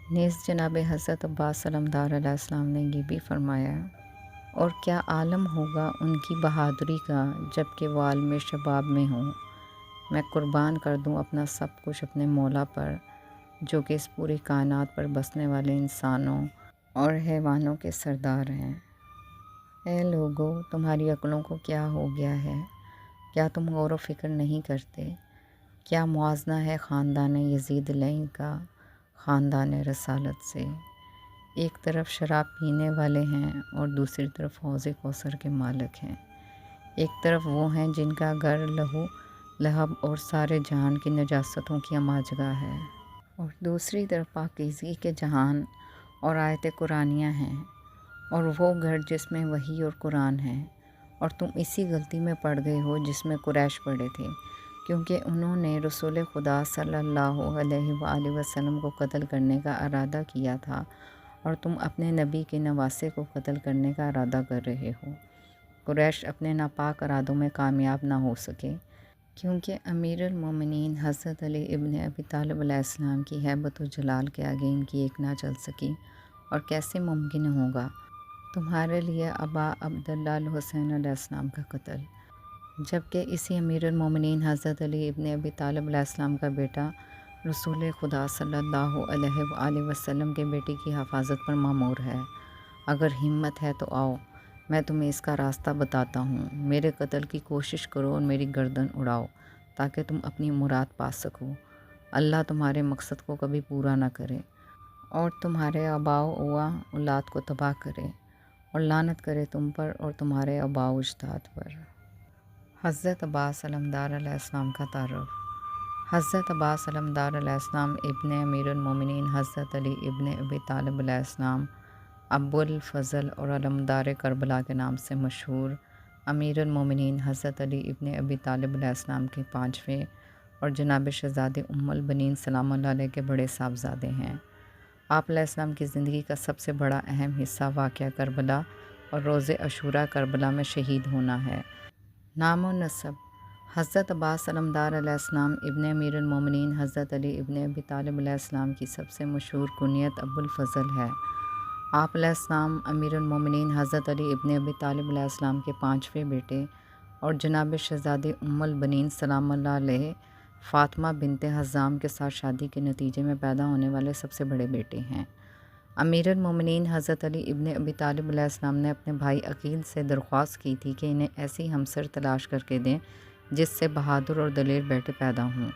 نیز جناب حضرت عباس سلمدار علیہ السلام نے یہ بھی فرمایا، اور کیا عالم ہوگا ان کی بہادری کا جب کہ وہ عالم شباب میں ہوں۔ میں قربان کر دوں اپنا سب کچھ اپنے مولا پر، جو کہ اس پوری کائنات پر بسنے والے انسانوں اور حیوانوں کے سردار ہیں۔ اے لوگو، تمہاری عقلوں کو کیا ہو گیا ہے؟ کیا تم غور و فکر نہیں کرتے؟ کیا موازنہ ہے خاندان یزید لعین کا خاندان رسالت سے؟ ایک طرف شراب پینے والے ہیں اور دوسری طرف حوض کوثر کے مالک ہیں۔ ایک طرف وہ ہیں جن کا گھر لہو لہب اور سارے جہان کی نجاستوں کی اماجگاہ ہے، اور دوسری طرف پاکیزگی کے جہان اور آیت قرآنیہ ہیں، اور وہ گھر جس میں وحی اور قرآن ہے۔ اور تم اسی غلطی میں پڑ گئے ہو جس میں قریش پڑے تھے، کیونکہ انہوں نے رسول خدا صلی اللہ علیہ وآلہ وسلم کو قتل کرنے کا ارادہ کیا تھا، اور تم اپنے نبی کے نواسے کو قتل کرنے کا ارادہ کر رہے ہو۔ قریش اپنے ناپاک ارادوں میں کامیاب نہ ہو سکے، کیونکہ امیر المومنین حضرت علی ابن ابی طالب علیہ السلام کی ہیبت و جلال کے آگے ان کی ایک نہ چل سکی۔ اور کیسے ممکن ہوگا تمہارے لیے ابا عبداللہ الحسین علیہ السلام کا قتل، جبکہ اسی امیر المومنین حضرت علی ابن ابی طالب علیہ السلام کا بیٹا رسول خدا صلی اللہ علیہ وآلہ وسلم کے بیٹے کی حفاظت پر مامور ہے۔ اگر ہمت ہے تو آؤ، میں تمہیں اس کا راستہ بتاتا ہوں۔ میرے قتل کی کوشش کرو اور میری گردن اڑاؤ تاکہ تم اپنی مراد پا سکو۔ اللہ تمہارے مقصد کو کبھی پورا نہ کرے، اور تمہارے آباء و اولاد کو تباہ کرے، اور لعنت کرے تم پر اور تمہارے آباء و اجداد پر۔ حضرت عباس علمدار علیہ السلام کا تعارف۔ حضرت عباس علمدار علیہ السلام ابن امیر المومنین حضرت علی ابن ابی طالب علیہ السلام ابو الفضل اور علمدار کربلا کے نام سے مشہور امیر المومنین حضرت علی ابن ابی طالب علیہ السلام کے پانچویں اور جناب شہزادی ام البنین سلام اللہ علیہ کے بڑے صاحبزادے ہیں۔ آپ علیہ السلام کی زندگی کا سب سے بڑا اہم حصہ واقعہ کربلا اور روز عاشوراء کربلا میں شہید ہونا ہے۔ نام و نسب۔ حضرت عباس علمدار علیہ السلام ابن امیر المومنین حضرت علی ابن ابی طالب علیہ السلام کی سب سے مشہور کنیت ابو الفضل ہے۔ آپ علیہ السلام امیر المومنین حضرت علی ابن ابی طالب علیہ السلام کے پانچویں بیٹے اور جناب شہزادی ام البنین سلام اللہ علیہ فاطمہ بنت حزام کے ساتھ شادی کے نتیجے میں پیدا ہونے والے سب سے بڑے بیٹے ہیں۔ امیر المومنین حضرت علی ابن ابی طالب علیہ السلام نے اپنے بھائی عقیل سے درخواست کی تھی کہ انہیں ایسی ہمسر تلاش کر کے دیں جس سے بہادر اور دلیر بیٹے پیدا ہوں۔